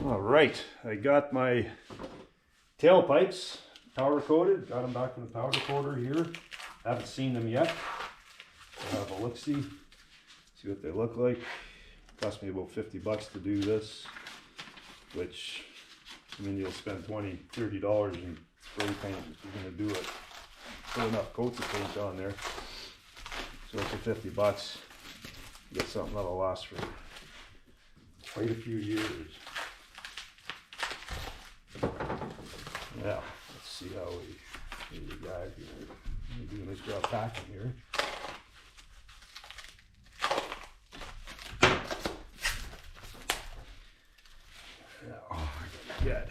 All right, I got my tailpipes powder coated. Got them back from the powder coater here. Haven't seen them yet. I'll have a look-see, see what they look like. Cost me about 50 bucks to do this, which, I mean, you'll spend $20, $30 in spray paint if you're gonna do it. Put enough coats of paint on there. So for 50 bucks, you get something that'll last for quite a few years. Yeah, let's see how we got here. We do a nice job packing here. Now, I gotta get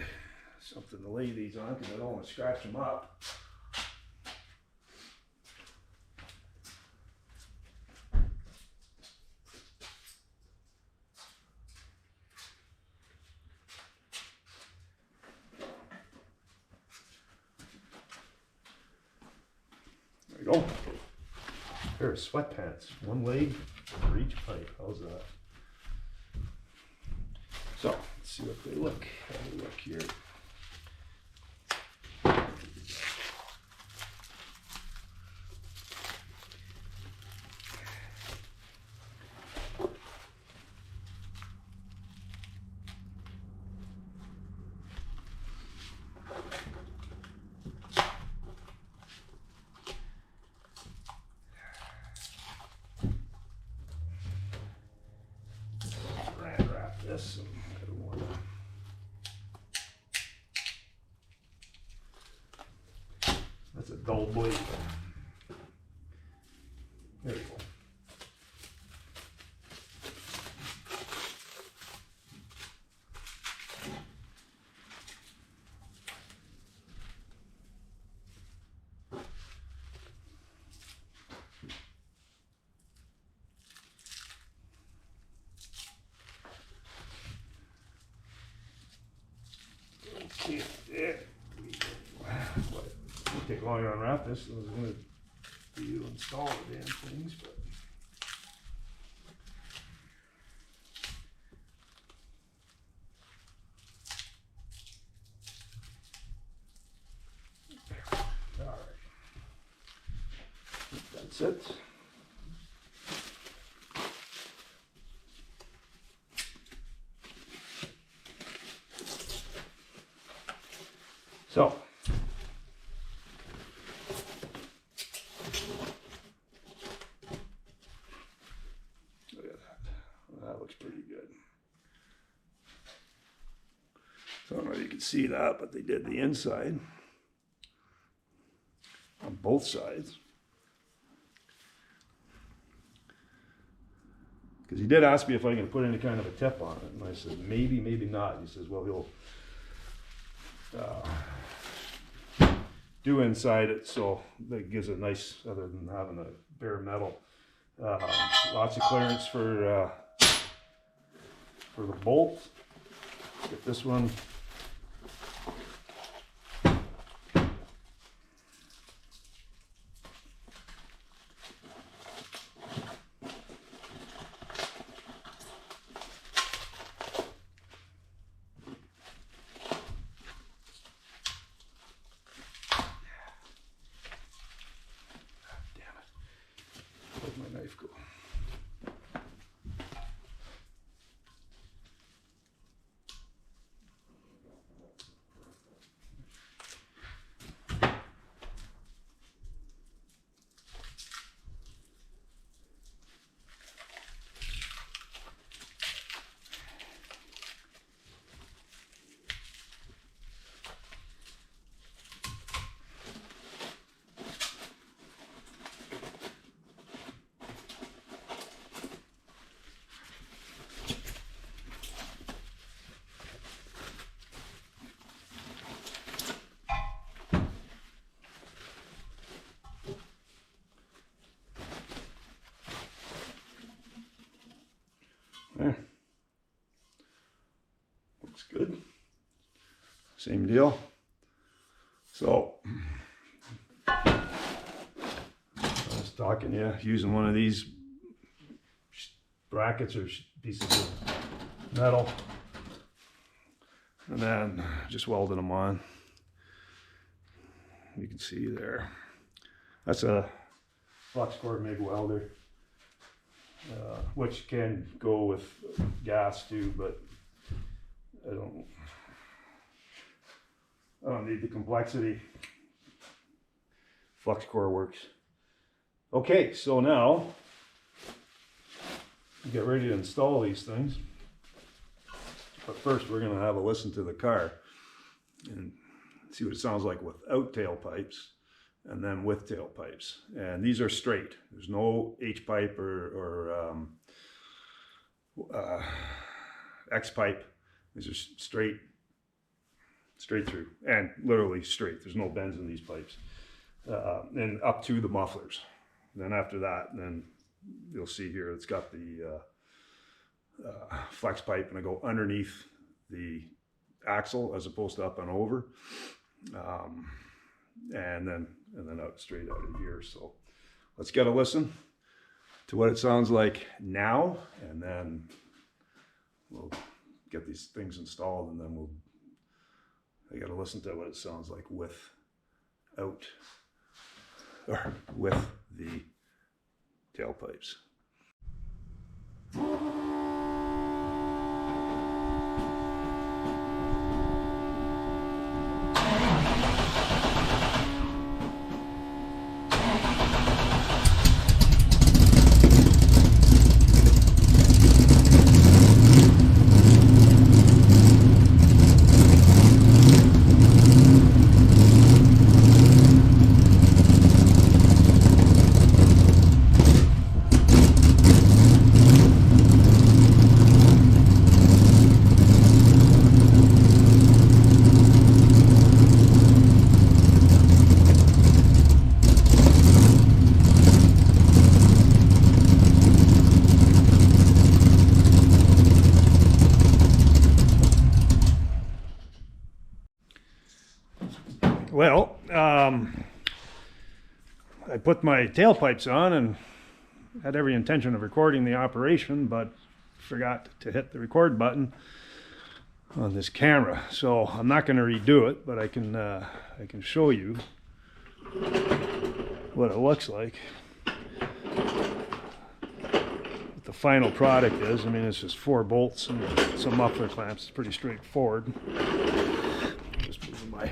something to lay these on because I don't want to scratch them up. There we go. Pair of sweatpants, one leg for each pipe. How's that? So let's see what they look. How they look here. This, I don't want to. That's a dull blade. There you go. Okay, there we go. But it'll take longer to unwrap this than it's going to be to install the damn things, but. All right. That's it. So, look at that. Well, that looks pretty good. So I don't know if you can see that, but they did the inside on both sides. Because he did ask me if I can put any kind of a tip on it, and I said maybe, maybe not. He says, well, he'll do inside it, so that gives it nice, other than having a bare metal. Lots of clearance for the bolt. Get this one. Where'd my knife go? There. Looks good. Same deal. So, I was talking to you, using one of these brackets or pieces of metal. And then just welded them on. You can see there. That's a flux core MIG welder, which can go with gas too, but I don't need the complexity. Flux core works. Okay, so now we get ready to install these things. But first we're going to have a listen to the car and see what it sounds like without tailpipes and then with tailpipes. And these are straight. There's no H-pipe or X-pipe. These are straight through, and literally straight. There's no bends in these pipes. And up to the mufflers. And then after that, then you'll see here it's got the flex pipe, and I go underneath the axle as opposed to up and over, and then out straight out of here. So let's get a listen to what it sounds like now, and then we'll get these things installed, and then I got to listen to what it sounds like without, or with the tailpipes. Well, I put my tailpipes on and had every intention of recording the operation, but forgot to hit the record button on this camera. So I'm not going to redo it, but I can show you what it looks like. What the final product is. I mean, it's just 4 bolts and some muffler clamps. It's pretty straightforward. Just moving my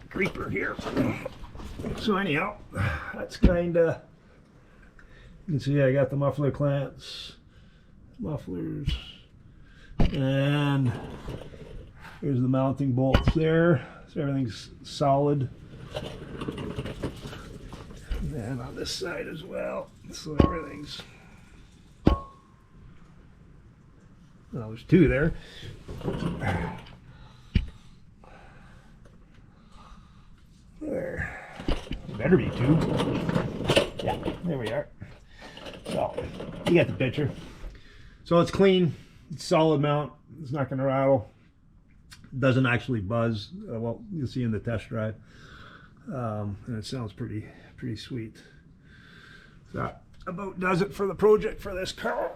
creeper here. So anyhow, that's kinda, you can see I got the muffler clamps, mufflers, and there's the mounting bolts there. So everything's solid. And then on this side as well. So everything's, well, there's 2 there. There. Better be 2. Yeah, there we are. So, you get the picture. So it's clean, it's solid mount, it's not going to rattle. It doesn't actually buzz. Well, you'll see in the test drive. And it sounds pretty sweet. So that about does it for the project for this car.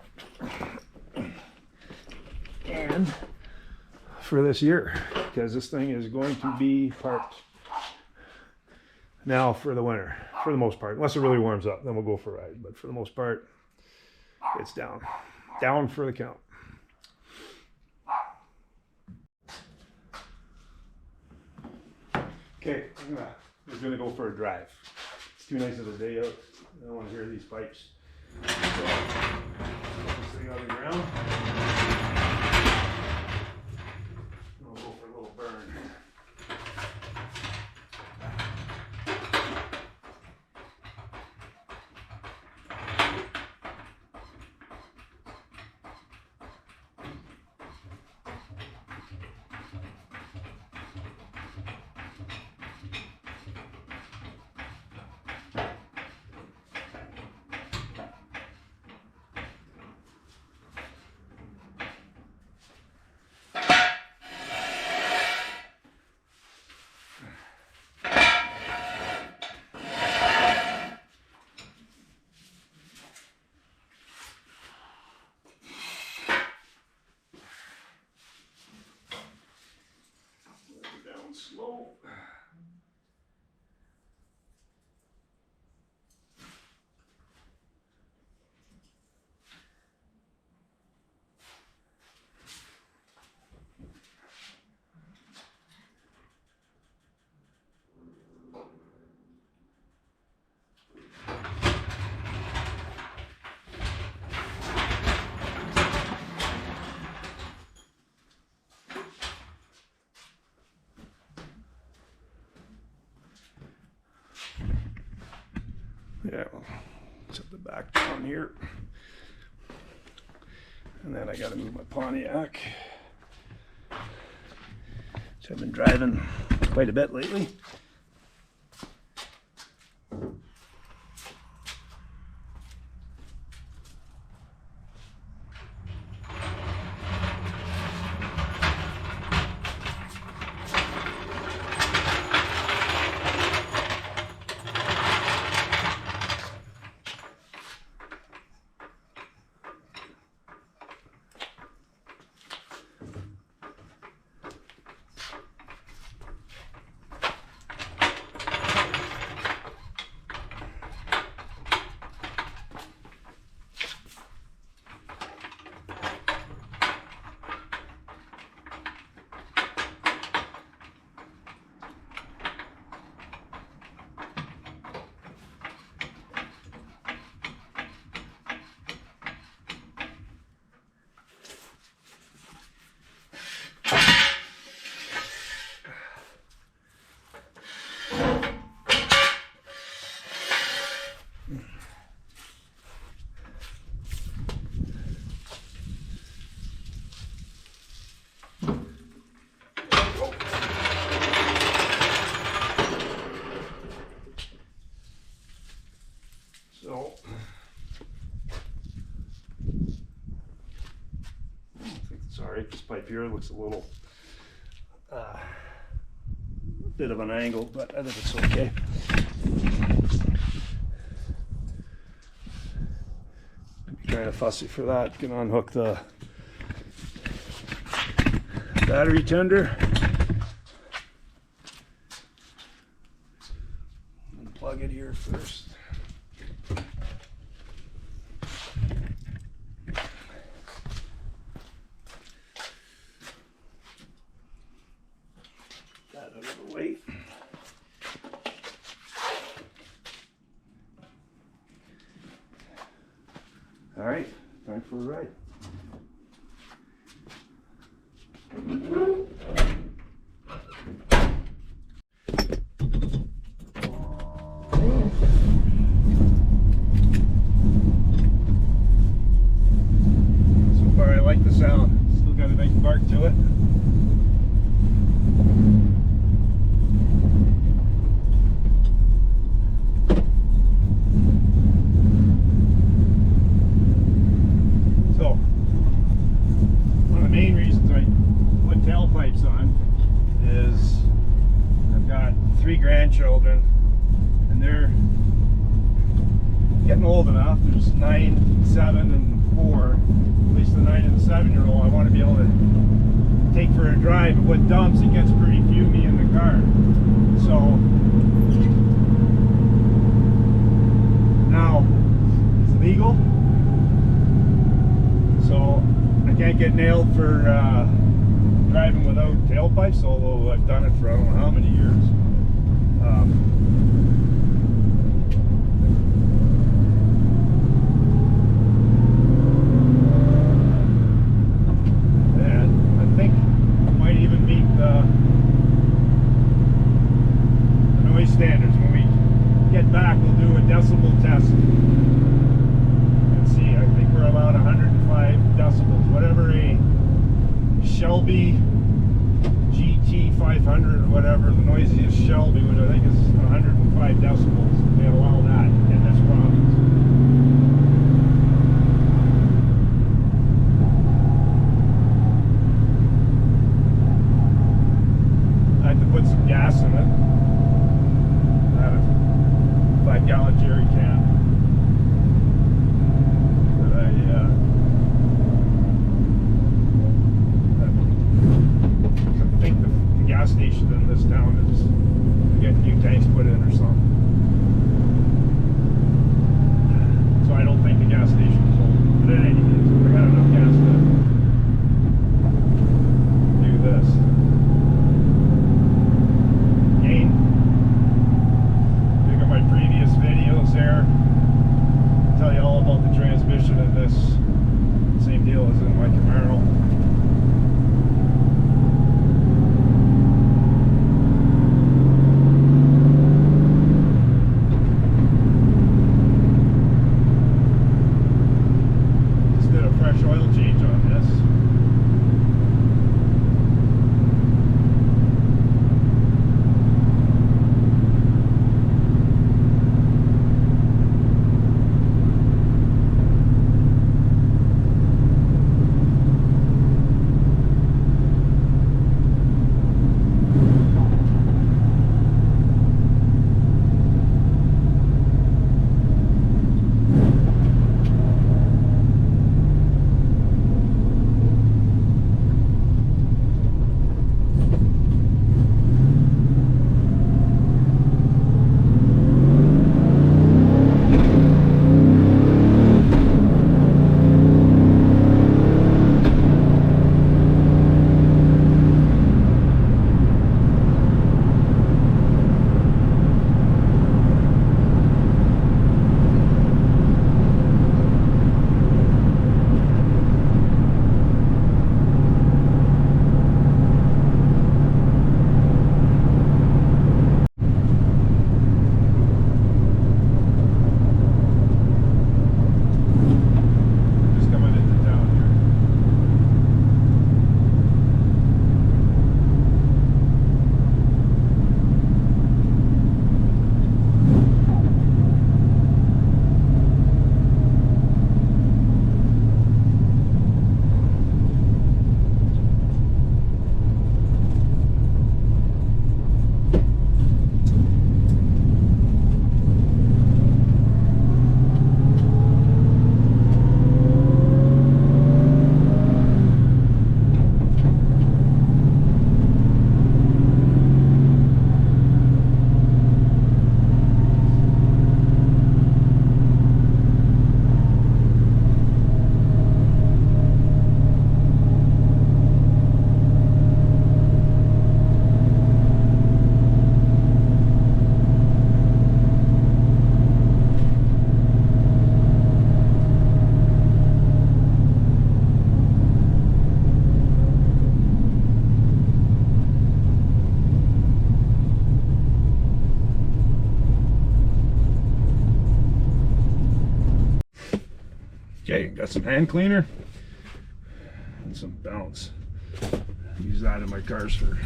And for this year, because this thing is going to be parked now for the winter, for the most part. Unless it really warms up, then we'll go for a ride. But for the most part, it's down for the count. Okay, we're gonna go for a drive. It's too nice of a day out. I don't want to hear these pipes. So, put this thing on the ground. We'll go for a little burn. Yeah, set the back down here. And then I gotta move my Pontiac, which I've been driving quite a bit lately. So, I think it's all right. This pipe here looks a little bit of an angle, but I think it's okay. Be kind of fussy for that. Can unhook the battery tender. Unplug it here first. That out of the way. All right, time for a ride. So far I like the sound. Still got a nice bark to it. Tailpipes on is I've got 3 grandchildren and they're getting old enough. There's 9, 7, and 4. At least the 9 and the 7-year-old I want to be able to take for a drive. But with dumps it gets pretty fumy in the car. So now it's legal, so I can't get nailed for driving without tailpipes, although I've done it for I don't know how many years. And I think I might even meet the noise standards. When we get back, we'll do a decibel test and see. I think we're allowed 105 decibels, whatever a Shelby GT 500 or whatever, the noisiest Shelby, which I think is 105 decibels. They allow that in this province. I had to put some gas in it. I had a 5-gallon jerry can. Gas station in this town is getting new tanks put in or something. So I don't think the gas station is old. But in any case, I got enough gas to do this. Again, look at my previous videos there. I'll tell you all about the transmission in this. Same deal as in my Camaro. Got some hand cleaner and some balance. Use that in my cars for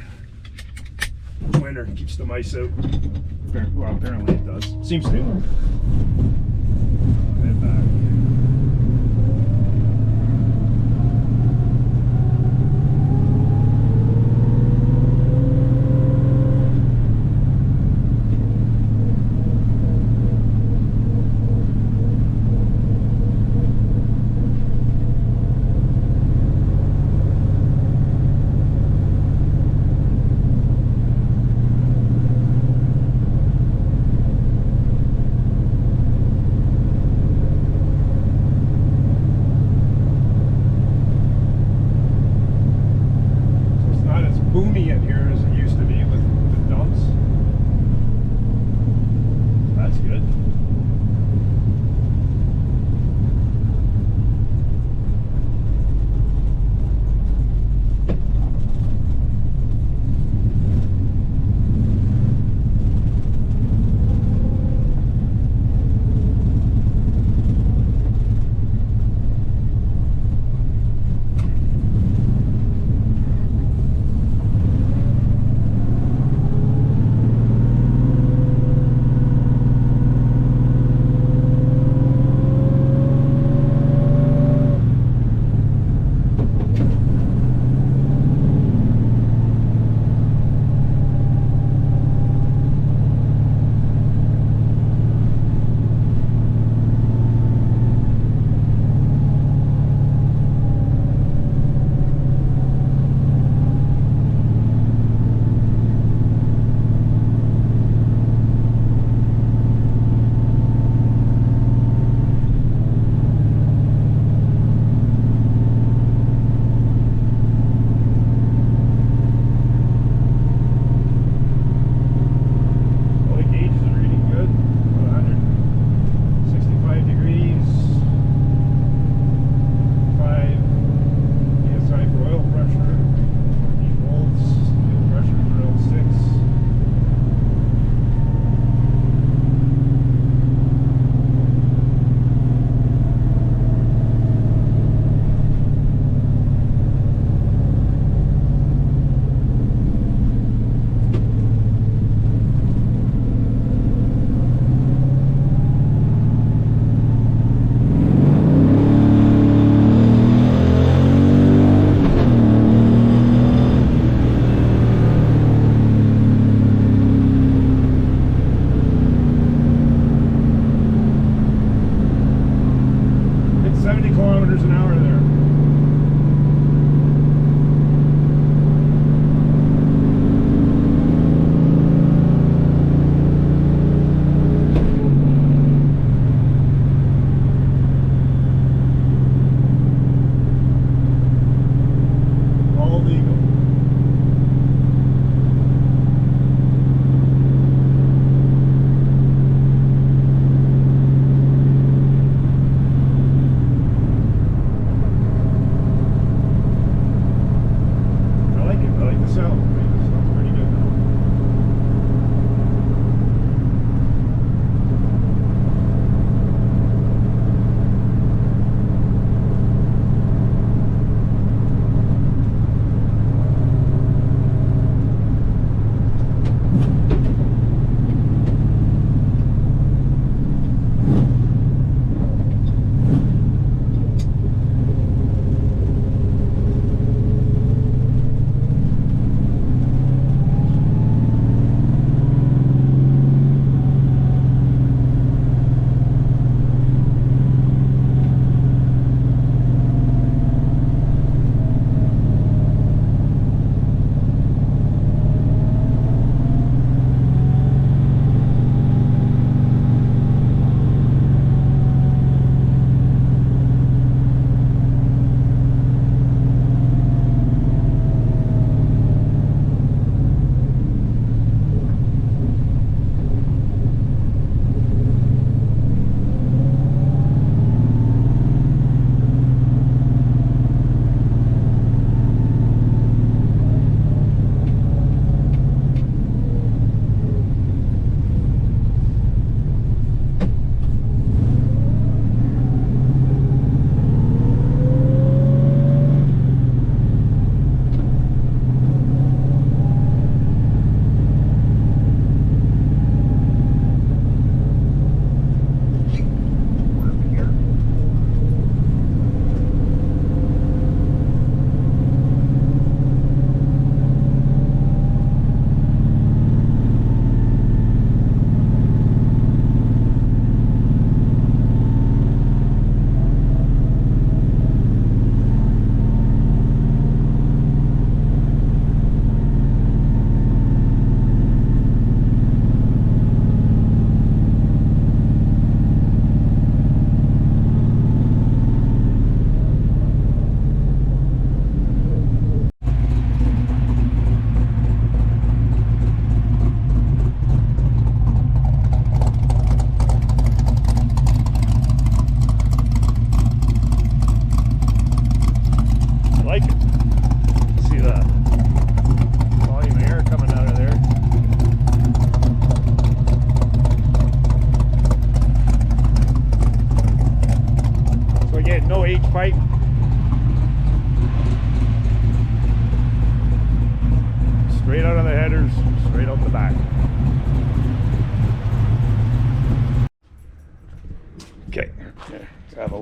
winter. Keeps the mice out. Well, apparently it does. Seems to. Head back.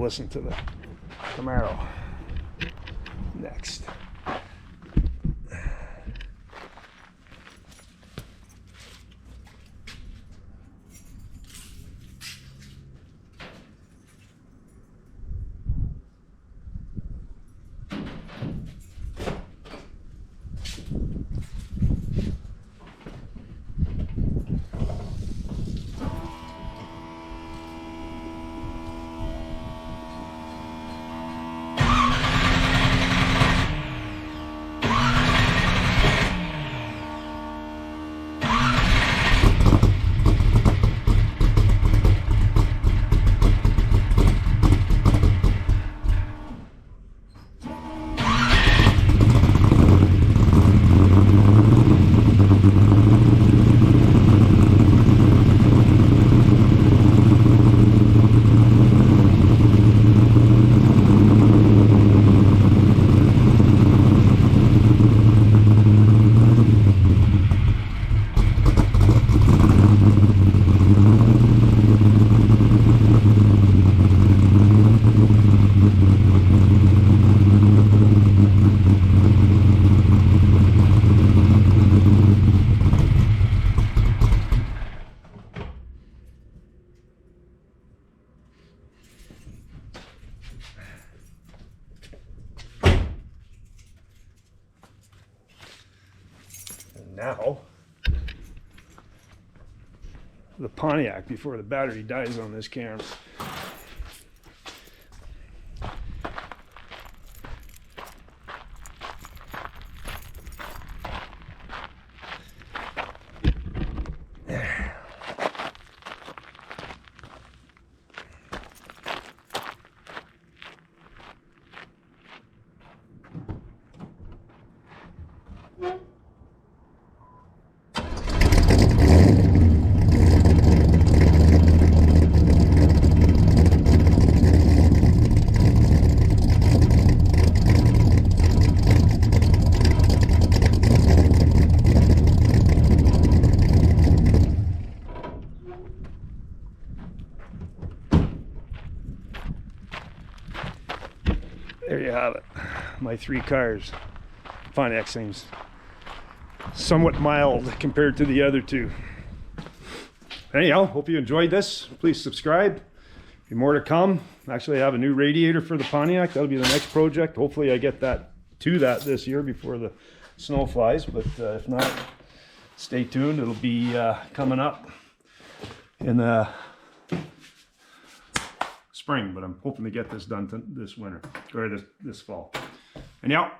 listen to the Camaro next. Now, the Pontiac before the battery dies on this camera. There you have it, my 3 cars. Pontiac seems somewhat mild compared to the other 2. Anyhow, hope you enjoyed this. Please subscribe. Be more to come. Actually, I have a new radiator for the Pontiac. That'll be the next project. Hopefully I get that this year before the snow flies, but if not, stay tuned. It'll be coming up in the spring, but I'm hoping to get this done this winter or this fall. Anyhow,